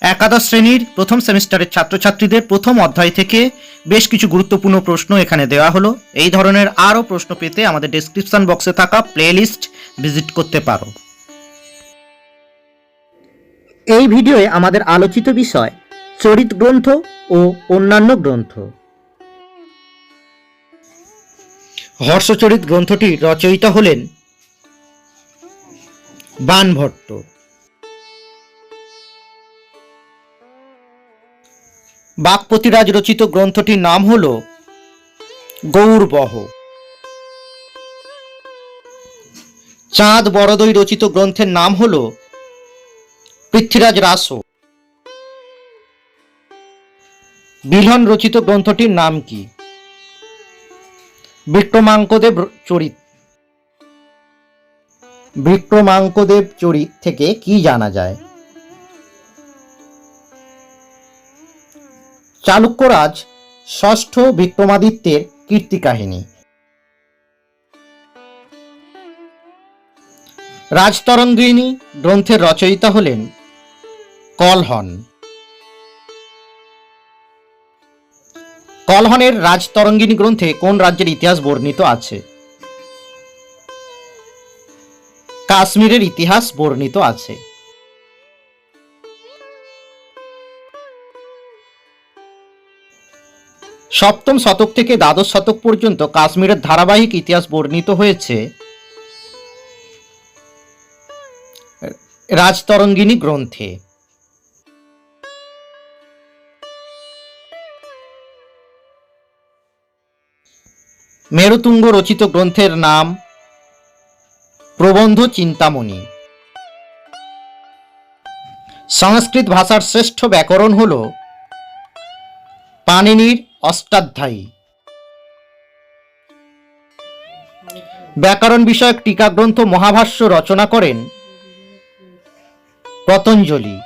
একাদশ শ্রেণীর প্রথম সেমিস্টারের ছাত্রছাত্রীদের প্রথম অধ্যায় থেকে বেশ কিছু গুরুত্বপূর্ণ প্রশ্ন এখানে দেওয়া হলো। এই ধরনের আরও প্রশ্ন পেতে আমাদের ডেসক্রিপশন বক্সে থাকা প্লেলিস্ট ভিজিট করতে পারো। এই ভিডিওয়ে আমাদের আলোচিত বিষয় চরিত গ্রন্থ ও অন্যান্য গ্রন্থ। হর্ষচরিত গ্রন্থটির রচয়িতা হলেন বাণভট্ট। বাক্পতিরাজ রচিত গ্রন্থটির নাম হল গৌরবহ। চাঁদ বরদই রচিত গ্রন্থের নাম হল পৃথ্বীরাজ রাসো। বিলহন রচিত গ্রন্থটির নাম কি? বিক্রমাঙ্কদেব চরিত। বিক্রমাঙ্কদেব চরিত থেকে কি জানা যায়? চালুক্যরাজ ষষ্ঠ বিক্রমাদিত্যের কীর্তি কাহিনী। রাজতরঙ্গিনী গ্রন্থের রচয়িতা হলেন কলহন। কলহনের রাজতরঙ্গিনী গ্রন্থে কোন রাজ্যের ইতিহাস বর্ণিত আছে? কাশ্মীরের ইতিহাস বর্ণিত আছে। সপ্তম শতক থেকে দ্বাদশ শতক পর্যন্ত কাশ্মীরের ধারাবাহিক ইতিহাস বর্ণিত হয়েছে রাজতরঙ্গিনী গ্রন্থে। মেরুতুঙ্গ রচিত গ্রন্থের নাম প্রবন্ধ চিন্তামণি। সংস্কৃত ভাষার শ্রেষ্ঠ ব্যাকরণ হল পাণিনির অষ্টাধ্যায়ী। ব্যাকরণ বিষয়ক টিকা গ্রন্থ মহাভাষ্য রচনা করেন পতঞ্জলি।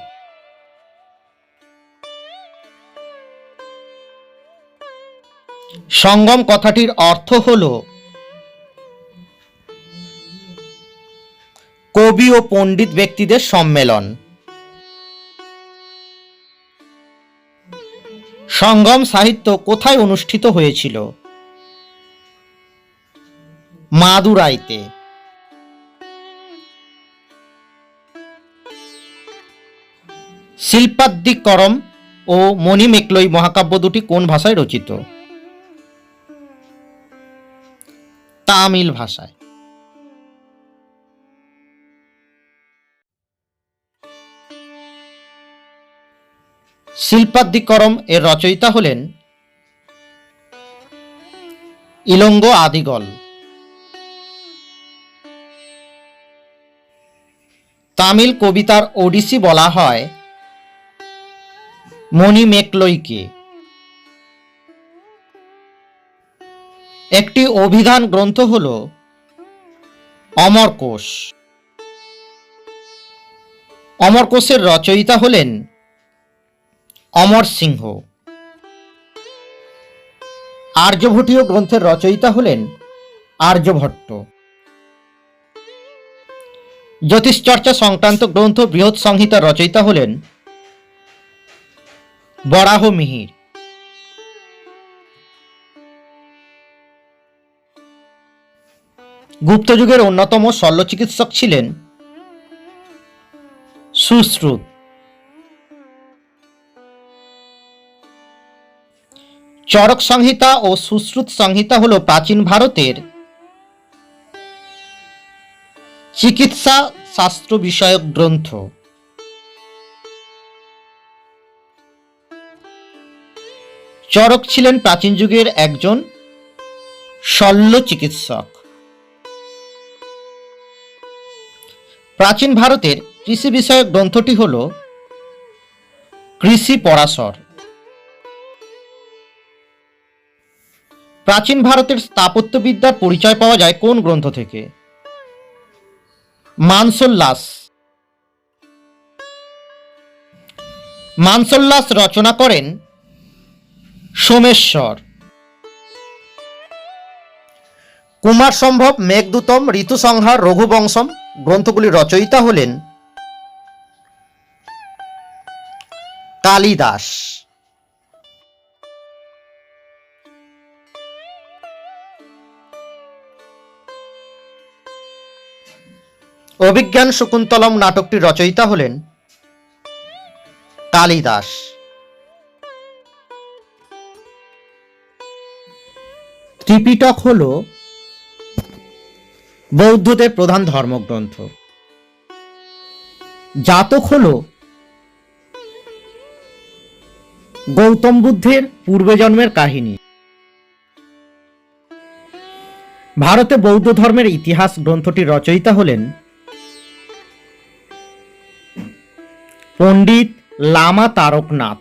সঙ্গম কথাটির অর্থ হল কবি ও পণ্ডিত ব্যক্তিদের সম্মেলন। সঙ্গম সাহিত্য কোথায় অনুষ্ঠিত হয়েছিল? মাদুরাইতে। শিল্পাদ্দিকরম ও মণিমেকলই মহাকাব্য দুটি কোন ভাষায় রচিত? তামিল ভাষায়। শিল্পাদ্দিকরম এর রচয়িতা হলেন ইলঙ্গো আদিগল। তামিল কবিতার ওডিসি বলা হয় মণিমেকলইকে। একটি অভিধান গ্রন্থ হল অমরকোষ। অমরকোষের রচয়িতা হলেন অমর সিংহ। আর্যভট্টীয় গ্রন্থের রচয়িতা হলেন আর্যভট্ট। জ্যোতিষচর্চা সংক্রান্ত গ্রন্থ বৃহৎ সংহিতার রচয়িতা হলেন বরাহ মিহির। গুপ্তযুগের অন্যতম শল্য চিকিৎসক ছিলেন সুশ্রুত। চরক সংহিতা ও সুশ্রুত সংহিতা হল প্রাচীন ভারতের চিকিৎসা শাস্ত্র বিষয়ক গ্রন্থ। চরক ছিলেন প্রাচীন যুগের একজন শল্য চিকিৎসক। প্রাচীন ভারতের কৃষি বিষয়ক গ্রন্থটি হল কৃষি পরাশর। প্রাচীন ভারতের স্থাপত্যবিদ্যার পরিচয় পাওয়া যায় কোন গ্রন্থ থেকে? মানসোল্লাস। মানসোল্লাস রচনা করেন সোমেশ্বর। কুমার সম্ভব, মেঘদূতম, ঋতুসংহার, রঘুবংশম গ্রন্থগুলির রচয়িতা হলেন কালিদাস। অভিজ্ঞান শকুন্তলম নাটকটির রচয়িতা হলেন কালিদাস। ত্রিপিটক হল বৌদ্ধদের প্রধান ধর্মগ্রন্থ। জাতক হল গৌতম বুদ্ধের পূর্বজন্মের কাহিনী। ভারতে বৌদ্ধ ধর্মের ইতিহাস গ্রন্থটির রচয়িতা হলেন পণ্ডিত লামা তারকনাথ।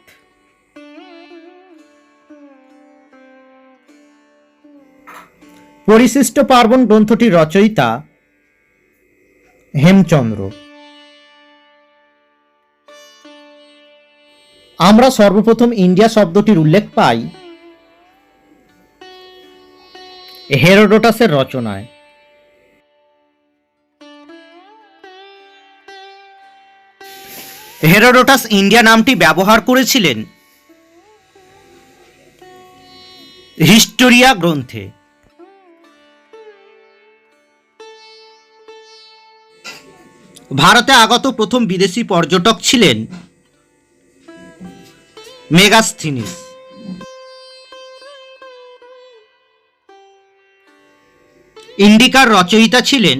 পরিশিষ্ট পার্বণ গ্রন্থটির রচয়িতা হেমচন্দ্র। আমরা সর্বপ্রথম ইন্ডিয়া শব্দটির উল্লেখ পাই হেরোডোটাসের রচনায়। হেরোডোটাস ইন্ডিয়া নামটি ব্যবহার করেছিলেন হিস্টোরিয়া গ্রন্থে। ভারতে আগত প্রথম বিদেশি পর্যটক ছিলেন মেগাস্থিনিস। ইন্ডিকার রচয়িতা ছিলেন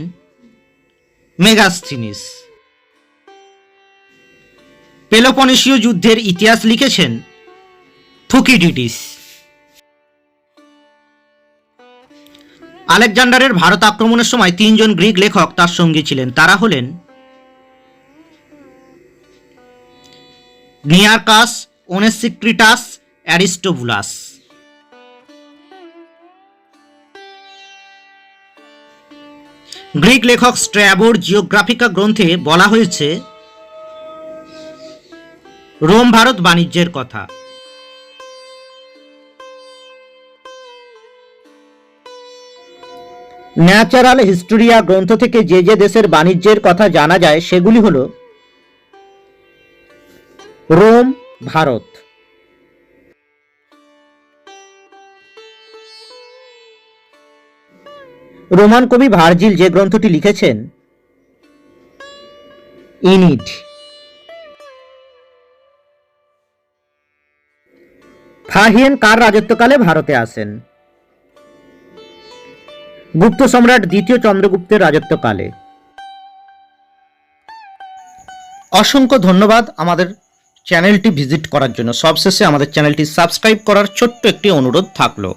মেগাস্থিনিস। পেলোপনেশীয় যুদ্ধের ইতিহাস লিখেছেন থুকিডিডিস। আলেকজান্ডারের ভারত আক্রমণের সময় 3 জন গ্রিক লেখক তার সঙ্গী ছিলেন। তারা হলেন নিয়ারকাস, ওনেসিক্রিটাস, অ্যারিস্টোবুলাস। গ্রিক লেখক স্ট্র্যাবোর জিওগ্রাফিকা গ্রন্থে বলা হয়েছে রোম ভারত বাণিজ্যের কথা। ন্যাচারাল হিস্টোরিয়া গ্রন্থ থেকে যে যে দেশের বাণিজ্যের কথা জানা যায় সেগুলি হল রোম, ভারত। রোমান কবি ভার্জিল যে গ্রন্থটি লিখেছেন ইনিড। ফাহিয়েন কার রাজত্বকালে ভারতে আসেন? গুপ্ত সম্রাট দ্বিতীয় চন্দ্রগুপ্তের রাজত্বকালে। অসংখ্য ধন্যবাদ আমাদের চ্যানেলটি ভিজিট করার জন্য। সবশেষে আমাদের চ্যানেলটি সাবস্ক্রাইব করার ছোট্ট একটি অনুরোধ থাকলো।